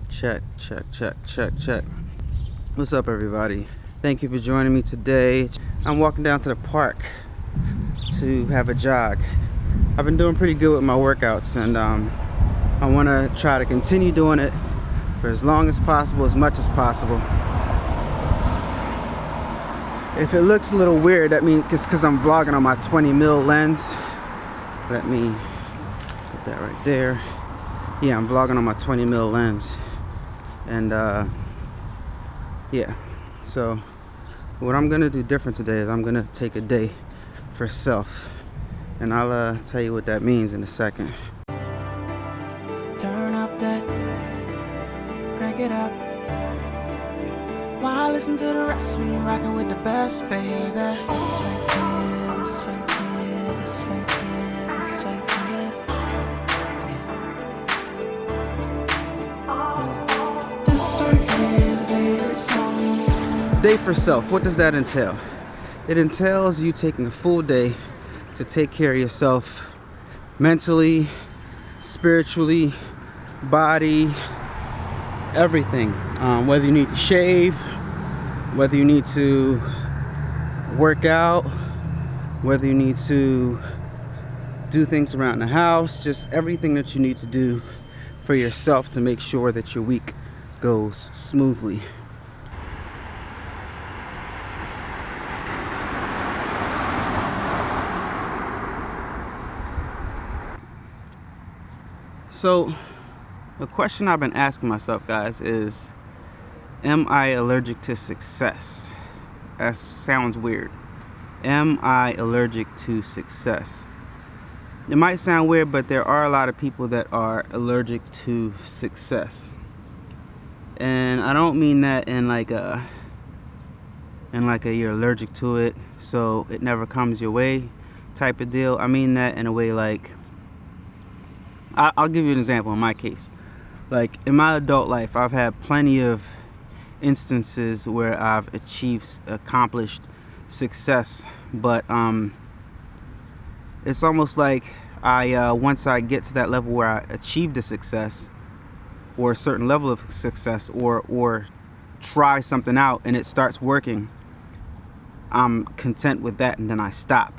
Check. What's up, everybody? Thank you for joining me today. I'm walking down to the park to have a jog. I've been doing pretty good with my workouts, and I want to try to continue doing it for as long as possible, as much as possible. If it looks a little weird, that means it's because I'm vlogging on my 20mm lens. Let me put that right there. Yeah, I'm vlogging on my 20mm lens. And yeah, so what I'm gonna do different today is I'm gonna take a day for self, and I'll tell you what that means in a second. Turn up that, crank it up. Why listen to the rest when you're rocking with the best, baby? This right here, this right here, this right here, this right here. This right here is the favorite song. Day for self, what does that entail? It entails you taking a full day to take care of yourself mentally, spiritually, body, everything. Whether you need to shave, whether you need to work out, whether you need to do things around the house, just everything that you need to do for yourself to make sure that your week goes smoothly. So the question I've been asking myself, guys, is, am I allergic to success? That sounds weird. Am I allergic to success? It might sound weird, but there are a lot of people that are allergic to success. And I don't mean that in like a you're allergic to it so it never comes your way type of deal. I mean that in a way like, I'll give you an example in my case. Like in my adult life, I've had plenty of instances where I've accomplished success, but it's almost like once I get to that level where I achieved a success or a certain level of success, or try something out and it starts working, I'm content with that, and then I stop.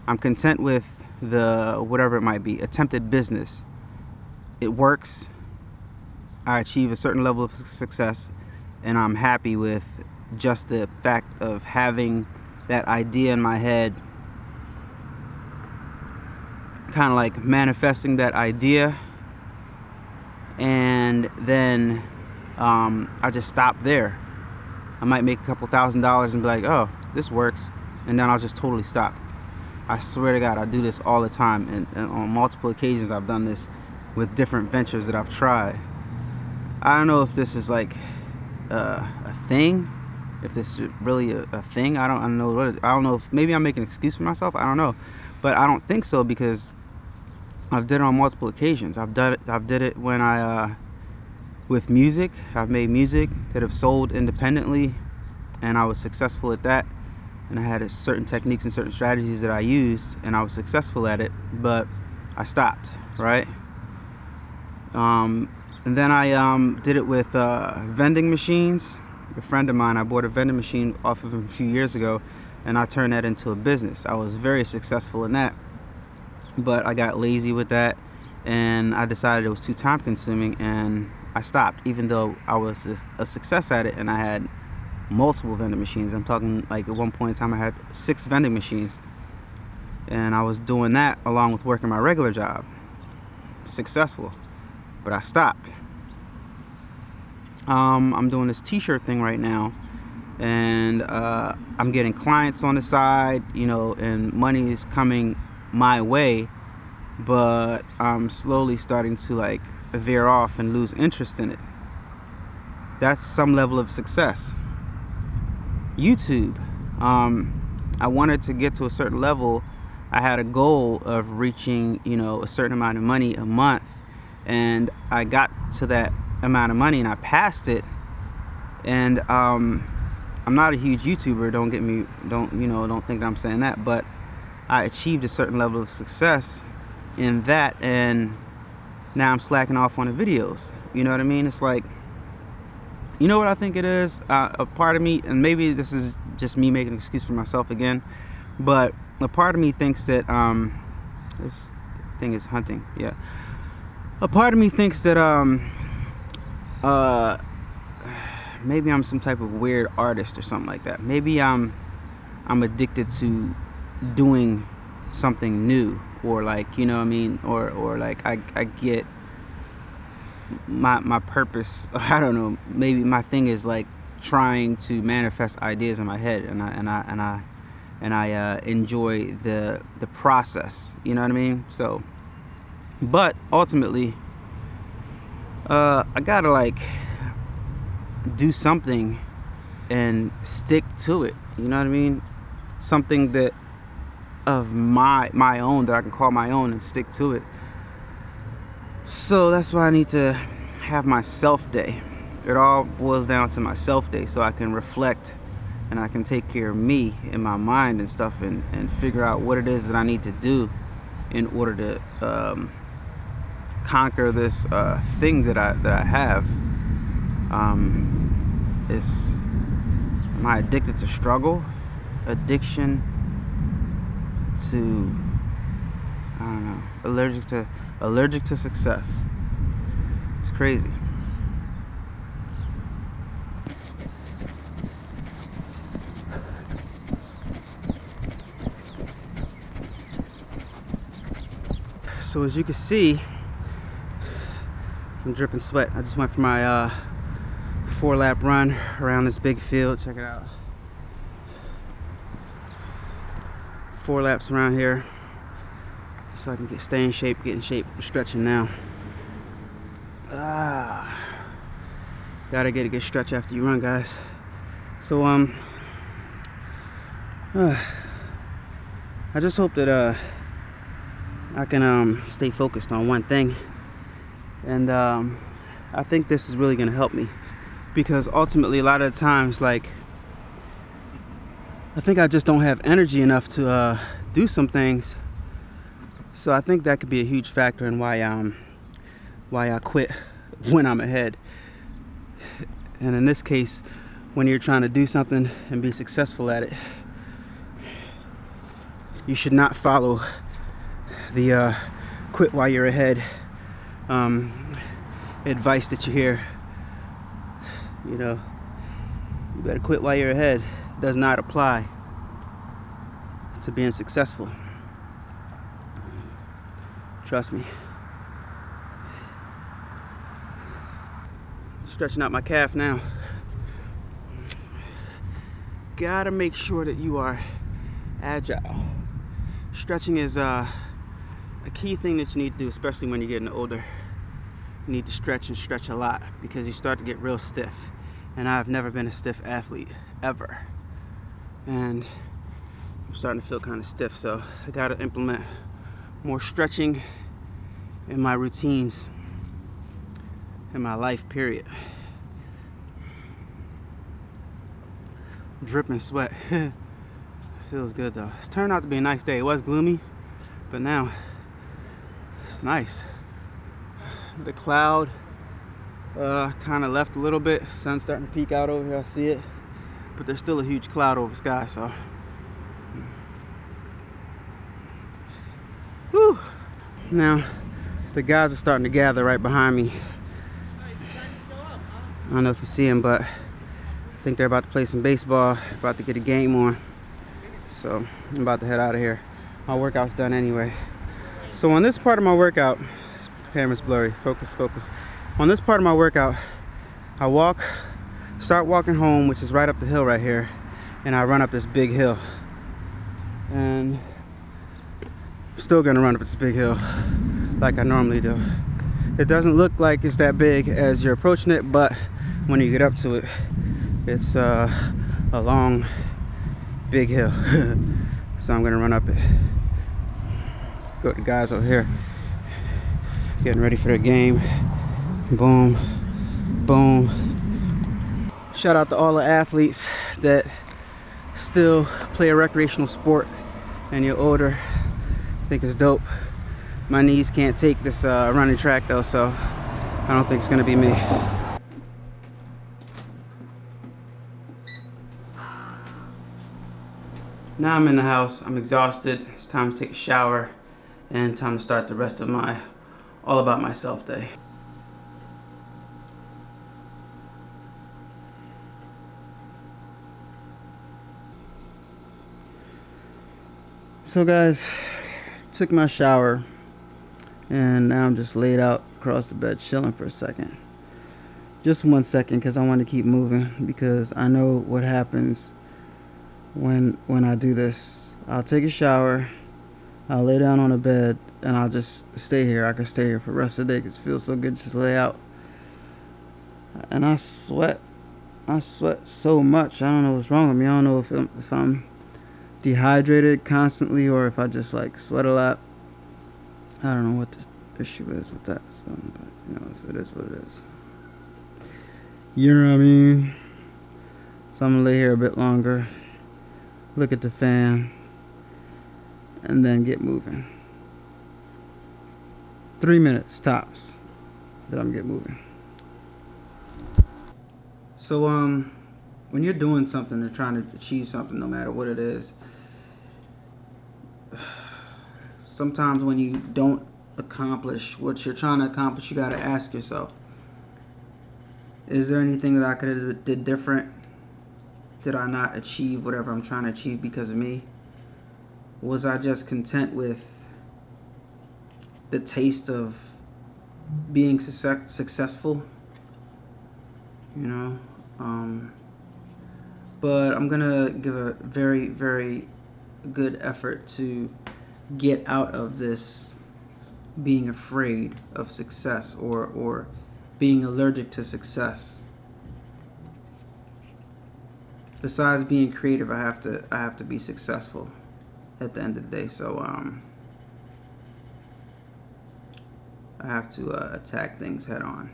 I'm content with the whatever it might be, attempted business. It works, I achieve a certain level of success, and I'm happy with just the fact of having that idea in my head, kind of like manifesting that idea, and then I just stop there. I might make a couple $1,000s and be like, oh, this works, and then I'll just totally stop. I swear to God, I do this all the time, and on multiple occasions I've done this with different ventures that I've tried. I don't know if this is like a thing, if this is really a thing. I don't know what I don't know if maybe I'm making an excuse for myself. I don't know, but I don't think so, because I've did it on multiple occasions. I've did it when I with music. I've made music that have sold independently, and I was successful at that. And I had certain techniques and certain strategies that I used, and I was successful at it, but I stopped, right? And then I did it with vending machines. A friend of mine, I bought a vending machine off of him a few years ago, and I turned that into a business. I was very successful in that, but I got lazy with that, and I decided it was too time consuming, and I stopped, even though I was a success at it, and I had multiple vending machines. I'm talking like at one point in time I had 6 vending machines, and I was doing that along with working my regular job. Successful, but I stopped. I'm doing this t-shirt thing right now, and I'm getting clients on the side, you know, and money is coming my way, but I'm slowly starting to like veer off and lose interest in it. That's some level of success. YouTube, I wanted to get to a certain level. I had a goal of reaching, you know, a certain amount of money a month, and I got to that amount of money and I passed it. And I'm not a huge YouTuber, don't think that I'm saying that, but I achieved a certain level of success in that, and now I'm slacking off on the videos. You know what I mean? It's like, you know what I think it is? A part of me, and maybe this is just me making an excuse for myself again, but a part of me thinks that this thing is hunting. Yeah. A part of me thinks that maybe I'm some type of weird artist or something like that. Maybe I'm addicted to doing something new, or like, you know what I mean, or like I get my purpose. I don't know, maybe my thing is like trying to manifest ideas in my head, and I enjoy the process, you know what I mean? So, but ultimately I gotta like do something and stick to it, you know what I mean? Something that of my own, that I can call my own, and stick to it. So that's why I need to have my self day. It all boils down to my self day, so I can reflect and I can take care of me in my mind and stuff, and figure out what it is that I need to do in order to conquer this thing that I have. Am I addicted to struggle? Addiction to, I don't know, allergic to success. It's crazy. So as you can see, I'm dripping sweat. I just went for my 4-lap run around this big field. Check it out. 4 laps around here, so I can stay in shape, get in shape. I'm stretching now. Gotta get a good stretch after you run, guys. So I just hope that I can stay focused on one thing, and I think this is really gonna help me, because ultimately a lot of the times, like, I think I just don't have energy enough to do some things. So I think that could be a huge factor in why I quit when I'm ahead. And in this case, when you're trying to do something and be successful at it, you should not follow the quit while you're ahead advice that you hear. You know, you better quit while you're ahead. Does not apply to being successful. Trust me. Stretching out my calf now. Gotta make sure that you are agile. Stretching is a key thing that you need to do, especially when you're getting older. You need to stretch, and stretch a lot, because you start to get real stiff. And I've never been a stiff athlete, ever. And I'm starting to feel kind of stiff, so I gotta implement more stretching in my routines, in my life, period. Dripping sweat. Feels good though. It's turned out to be a nice day. It was gloomy, but now it's nice. The cloud kind of left a little bit. Sun's starting to peek out over here. I see it, but there's still a huge cloud over the sky. So, whew. Now the guys are starting to gather right behind me. I don't know if you see them, but I think they're about to play some baseball, about to get a game on. So I'm about to head out of here. My workout's done anyway. So on this part of my workout, this camera's blurry, focus. On this part of my workout, I start walking home, which is right up the hill right here, and I run up this big hill. And I'm still gonna run up this big hill like I normally do. It doesn't look like it's that big as you're approaching it, but when you get up to it, it's a long, big hill. So I'm gonna run up it. Got the guys over here getting ready for their game. Boom, boom. Shout out to all the athletes that still play a recreational sport and you're older. I think it's dope. My knees can't take this running track though, so I don't think it's gonna be me. Now I'm in the house, I'm exhausted, it's time to take a shower, and time to start the rest of my all about myself day. So guys, took my shower, and now I'm just laid out across the bed chilling for a second. Just 1 second, because I want to keep moving, because I know what happens when I do this. I'll take a shower, I'll lay down on the bed, and I'll just stay here. I can stay here for the rest of the day because it feels so good just to lay out. And I sweat so much. I don't know what's wrong with me. I don't know if I'm dehydrated constantly or if I just like sweat a lot. I don't know what the issue is with that. So, but you know, it is what it is. You know what I mean? So I'm gonna lay here a bit longer, look at the fan, and then get moving. 3 minutes tops that I'm get moving. So when you're doing something or trying to achieve something, no matter what it is, sometimes when you don't accomplish what you're trying to accomplish, you got to ask yourself, is there anything that I could have did different? Did I not achieve whatever I'm trying to achieve because of me? Was I just content with the taste of being successful? You know? But I'm gonna give a very, very good effort to get out of this being afraid of success or being allergic to success. Besides being creative, I have to be successful at the end of the day. So I have to attack things head on.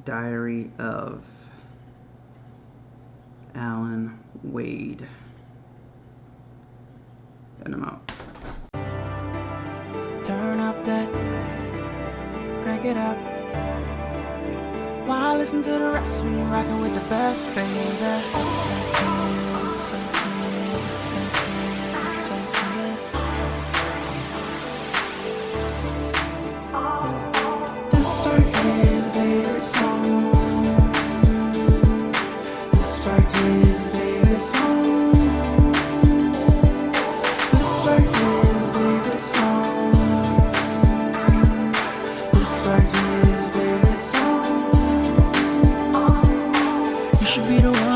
Diary of Allan Wade. And I'm out. Turn up that, crank it up. Why listen to the rest when you're rocking with the best, baby? This right here is a favorite song. This right here is a favorite song. This right here is a favorite song. This right here is a